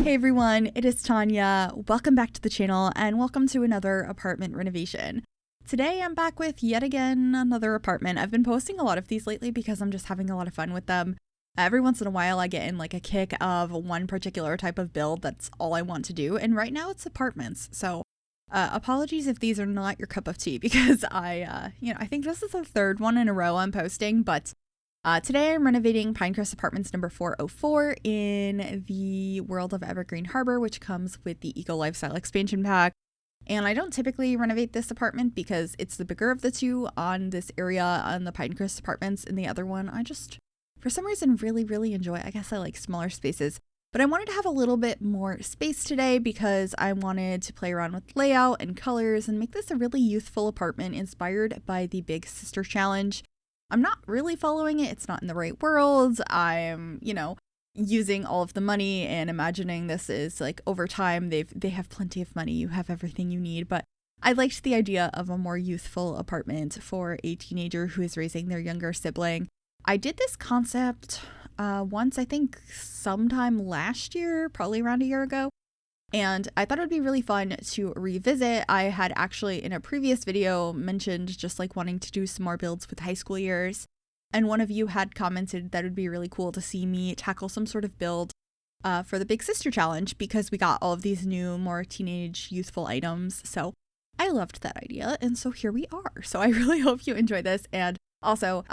Hey everyone, it is Tanya. Welcome back to the channel and welcome to another apartment renovation. Today I'm back with yet again another apartment. I've been posting a lot of these lately because I'm just having a lot of fun with them. Every once in a while I get in like a kick of one particular type of build. That's all I want to do, and right now it's apartments. So apologies if these are not your cup of tea because I think this is the third one in a row I'm posting, but today I'm renovating Pinecrest Apartments number 404 in the world of Evergreen Harbor, which comes with the Eco Lifestyle expansion pack. And I don't typically renovate this apartment because it's the bigger of the two on this area on the Pinecrest Apartments, and the other one I just, for some reason, really enjoy. I guess I like smaller spaces. But I wanted to have a little bit more space today because I wanted to play around with layout and colors and make this a really youthful apartment inspired by the Big Sister Challenge. I'm not really following it. It's not in the right world. I'm, using all of the money and imagining this is like over time. They have plenty of money. You have everything you need. But I liked the idea of a more youthful apartment for a teenager who is raising their younger sibling. I did this concept once, I think sometime last year, probably around a year ago. And I thought it would be really fun to revisit. I had actually in a previous video mentioned just like wanting to do some more builds with high school years. And one of you had commented that it would be really cool to see me tackle some sort of build for the Big Sister Challenge because we got all of these new, more teenage, youthful items. So I loved that idea. And so here we are. So I really hope you enjoy this. And also,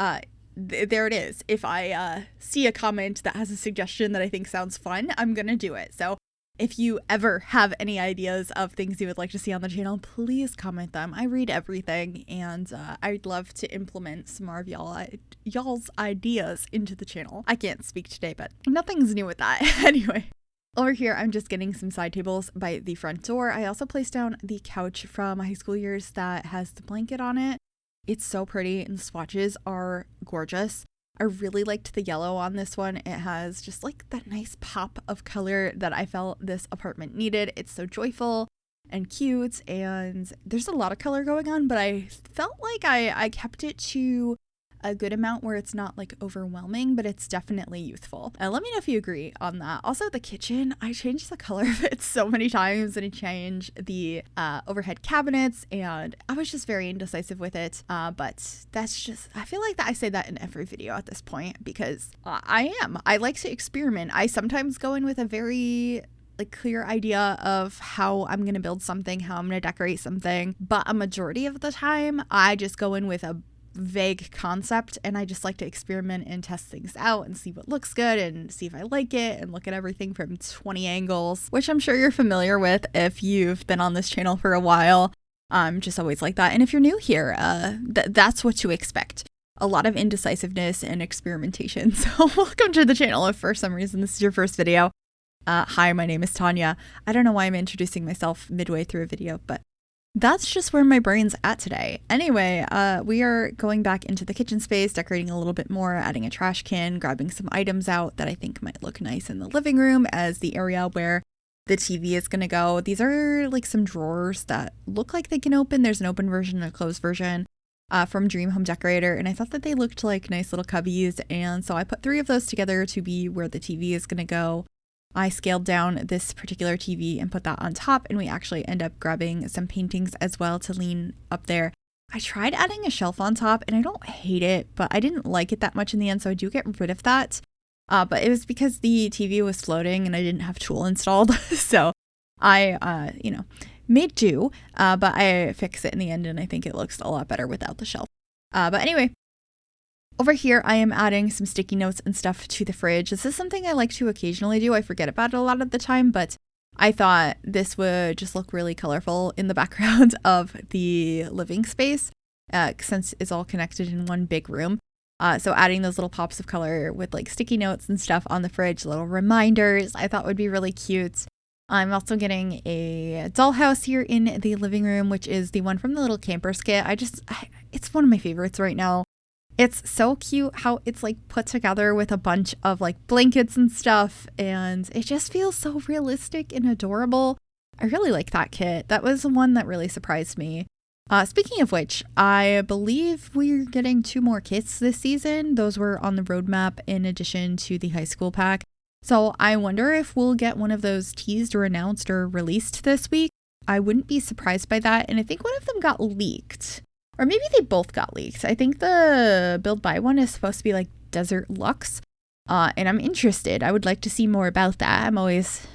there it is. If I see a comment that has a suggestion that I think sounds fun, I'm going to do it. So if you ever have any ideas of things you would like to see on the channel, please comment them. I read everything, and I'd love to implement some more of y'all's ideas into the channel. I can't speak today, but nothing's new with that. Anyway, over here, I'm just getting some side tables by the front door. I also placed down the couch from high school years that has the blanket on it. It's so pretty, and the swatches are gorgeous. I really liked the yellow on this one. It has just like that nice pop of color that I felt this apartment needed. It's so joyful and cute, and there's a lot of color going on, but I felt like I kept it to a good amount where it's not like overwhelming, but it's definitely youthful. Let me know if you agree on that. Also, the kitchen, I changed the color of it so many times, and I changed the overhead cabinets, and I was just very indecisive with it. But that's just, I feel like that I say that in every video at this point because I like to experiment. I sometimes go in with a very clear idea of how I'm going to build something, how I'm going to decorate something. But a majority of the time, I just go in with a vague concept, and I just like to experiment and test things out and see what looks good and see if I like it and look at everything from 20 angles, which I'm sure you're familiar with if you've been on this channel for a while. I'm just always like that. And if you're new here, that's what to expect. A lot of indecisiveness and experimentation. So welcome to the channel if for some reason this is your first video. Hi, my name is Tanya. I don't know why I'm introducing myself midway through a video, but that's just where my brain's at today. Anyway, we are going back into the kitchen space, decorating a little bit more, adding a trash can, grabbing some items out that I think might look nice in the living room as the area where the TV is going to go. These are like some drawers that look like they can open. There's an open version and a closed version from Dream Home Decorator, and I thought that they looked like nice little cubbies, and so I put 3 of those together to be where the TV is going to go. I scaled down this particular TV and put that on top, and we actually end up grabbing some paintings as well to lean up there. I tried adding a shelf on top, and I don't hate it, but I didn't like it that much in the end, so I do get rid of that. But it was because the TV was floating and I didn't have Tool installed, so I, made do, but I fixed it in the end, and I think it looks a lot better without the shelf. But anyway, over here, I am adding some sticky notes and stuff to the fridge. This is something I like to occasionally do. I forget about it a lot of the time, but I thought this would just look really colorful in the background of the living space since it's all connected in one big room. So adding those little pops of color with like sticky notes and stuff on the fridge, little reminders, I thought would be really cute. I'm also getting a dollhouse here in the living room, which is the one from the little camper skit. It's one of my favorites right now. It's so cute how it's like put together with a bunch of like blankets and stuff, and it just feels so realistic and adorable. I really like that kit. That was the one that really surprised me. Speaking of which, I believe we're getting 2 more kits this season. Those were on the roadmap in addition to the high school pack. So I wonder if we'll get one of those teased or announced or released this week. I wouldn't be surprised by that. And I think one of them got leaked. Or maybe they both got leaked. I think the Build Buy one is supposed to be like Desert Luxe. And I'm interested. I would like to see more about that. I'm always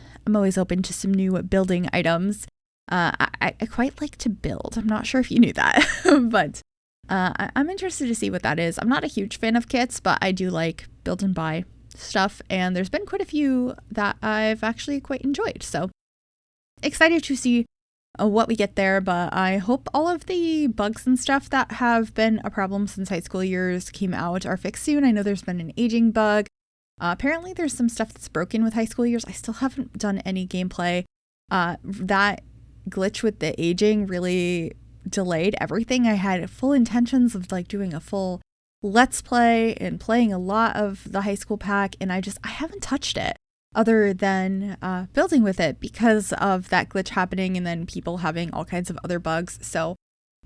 open to some new building items. I quite like to build. I'm not sure if you knew that, but I'm interested to see what that is. I'm not a huge fan of kits, but I do like build and buy stuff. And there's been quite a few that I've actually quite enjoyed. So excited to see what we get there, but I hope all of the bugs and stuff that have been a problem since high school years came out are fixed soon. I know there's been an aging bug. Apparently there's some stuff that's broken with high school years. I still haven't done any gameplay. That glitch with the aging really delayed everything. I had full intentions of like doing a full let's play and playing a lot of the high school pack, and I haven't touched it other than building with it because of that glitch happening and then people having all kinds of other bugs. So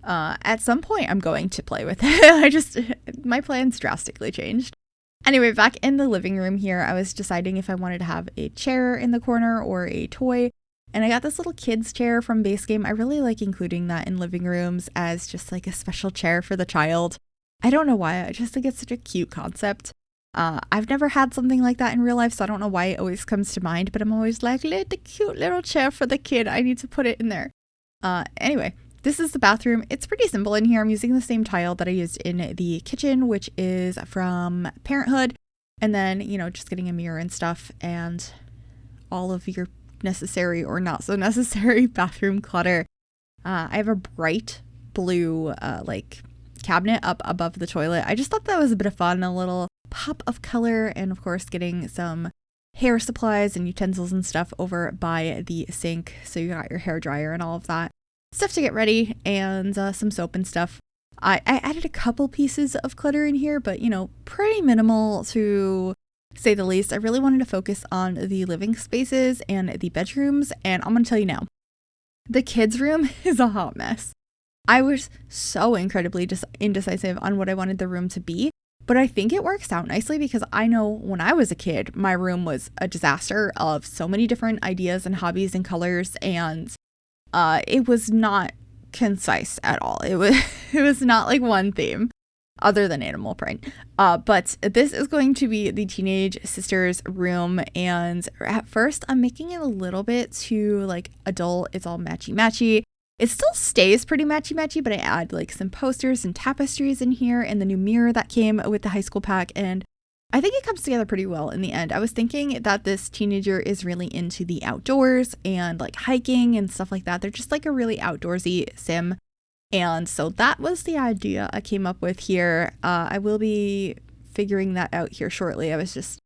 at some point I'm going to play with it. My plans drastically changed. Anyway, back in the living room here, I was deciding if I wanted to have a chair in the corner or a toy. And I got this little kids chair from base game. I really like including that in living rooms as just like a special chair for the child. I don't know why. I just think it's such a cute concept. I've never had something like that in real life, so I don't know why it always comes to mind, but I'm always like, the cute little chair for the kid. I need to put it in there. Anyway, this is the bathroom. It's pretty simple in here. I'm using the same tile that I used in the kitchen, which is from Parenthood. And then, just getting a mirror and stuff and all of your necessary or not so necessary bathroom clutter. I have a bright blue, cabinet up above the toilet. I just thought that was a bit of fun, a little pop of color, and of course getting some hair supplies and utensils and stuff over by the sink. So you got your hair dryer and all of that stuff to get ready, and some soap and stuff. I added a couple pieces of clutter in here, but pretty minimal to say the least. I really wanted to focus on the living spaces and the bedrooms, and I'm gonna tell you now, the kids' room is a hot mess. I was so incredibly indecisive on what I wanted the room to be, but I think it works out nicely because I know when I was a kid, my room was a disaster of so many different ideas and hobbies and colors, and it was not concise at all. It was not like one theme other than animal print. But this is going to be the teenage sisters room, and at first I'm making it a little bit too like adult. It's all matchy. It still stays pretty matchy, but I add like some posters and tapestries in here and the new mirror that came with the high school pack, and I think it comes together pretty well in the end. I was thinking that this teenager is really into the outdoors and like hiking and stuff like that. They're just like a really outdoorsy sim. And so that was the idea I came up with here. I will be figuring that out here shortly. I was just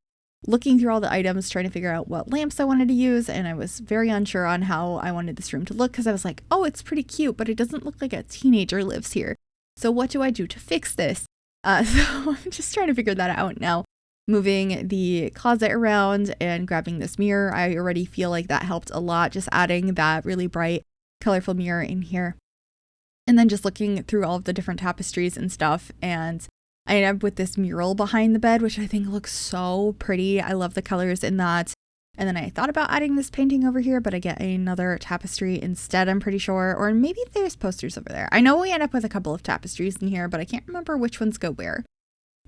looking through all the items, trying to figure out what lamps I wanted to use, and I was very unsure on how I wanted this room to look because I was like, oh, it's pretty cute, but it doesn't look like a teenager lives here. So what do I do to fix this? So I'm just trying to figure that out now. Moving the closet around and grabbing this mirror, I already feel like that helped a lot, just adding that really bright, colorful mirror in here. And then just looking through all of the different tapestries and stuff, and I ended up with this mural behind the bed, which I think looks so pretty. I love the colors in that. And then I thought about adding this painting over here, but I get another tapestry instead, I'm pretty sure. Or maybe there's posters over there. I know we end up with a couple of tapestries in here, but I can't remember which ones go where.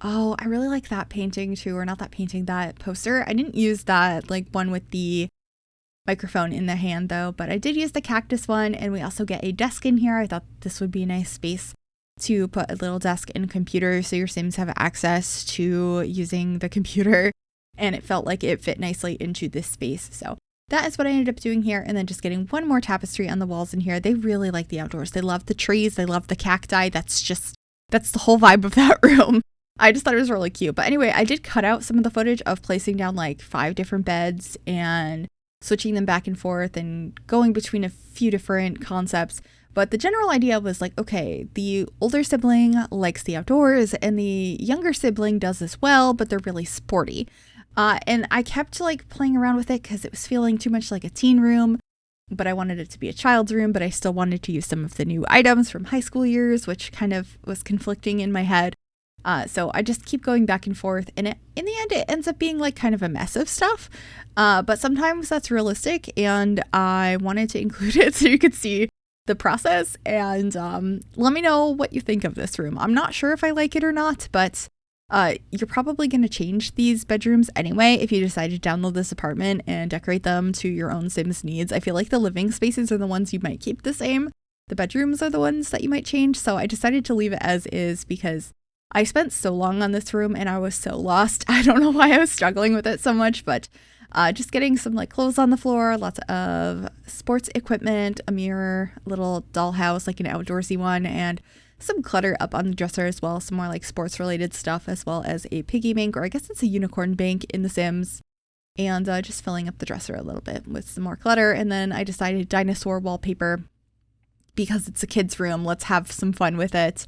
Oh, I really like that painting too, or not that painting, that poster. I didn't use that like one with the microphone in the hand though, but I did use the cactus one, and we also get a desk in here. I thought this would be a nice space to put a little desk and computer so your Sims have access to using the computer, and it felt like it fit nicely into this space. So that is what I ended up doing here, and then just getting one more tapestry on the walls in here. They really like the outdoors. They love the trees. They love the cacti. That's the whole vibe of that room. I just thought it was really cute. But anyway, I did cut out some of the footage of placing down like 5 different beds and switching them back and forth and going between a few different concepts. But the general idea was like, okay, the older sibling likes the outdoors and the younger sibling does as well, but they're really sporty. And I kept like playing around with it because it was feeling too much like a teen room, but I wanted it to be a child's room, but I still wanted to use some of the new items from high school years, which kind of was conflicting in my head. So I just keep going back and forth, and in the end, it ends up being like kind of a mess of stuff. But sometimes that's realistic, and I wanted to include it so you could see the process. And let me know what you think of this room. I'm not sure if I like it or not, but you're probably going to change these bedrooms anyway if you decide to download this apartment and decorate them to your own Sims needs. I feel like the living spaces are the ones you might keep the same. The bedrooms are the ones that you might change. So I decided to leave it as is because I spent so long on this room and I was so lost. I don't know why I was struggling with it so much, but just getting some like clothes on the floor, lots of sports equipment, a mirror, a little dollhouse, like an outdoorsy one, and some clutter up on the dresser as well, some more like sports related stuff, as well as a piggy bank, or I guess it's a unicorn bank in The Sims, and just filling up the dresser a little bit with some more clutter. And then I decided dinosaur wallpaper because it's a kid's room. Let's have some fun with it.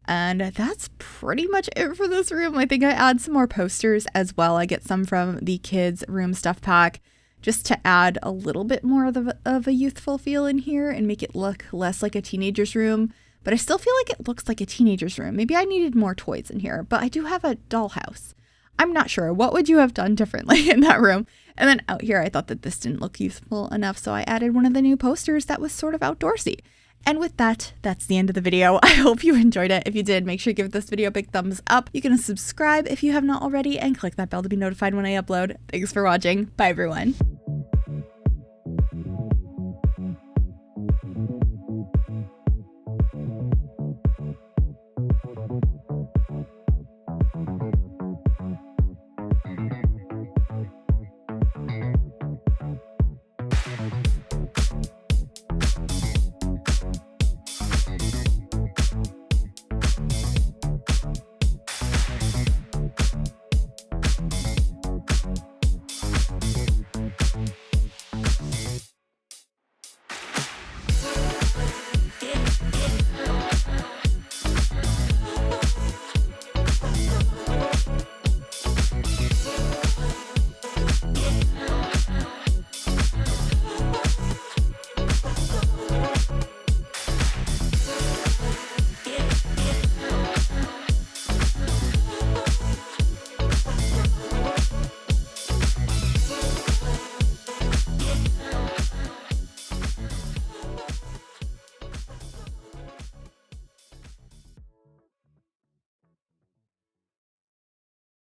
And that's pretty much it for this room. I think I add some more posters as well. I get some from the kids' room stuff pack just to add a little bit more of a youthful feel in here and make it look less like a teenager's room. But I still feel like it looks like a teenager's room. Maybe I needed more toys in here, but I do have a dollhouse. I'm not sure. What would you have done differently in that room? And then out here, I thought that this didn't look youthful enough, so I added one of the new posters that was sort of outdoorsy. And with that, that's the end of the video. I hope you enjoyed it. If you did, make sure you give this video a big thumbs up. You can subscribe if you have not already and click that bell to be notified when I upload. Thanks for watching. Bye, everyone.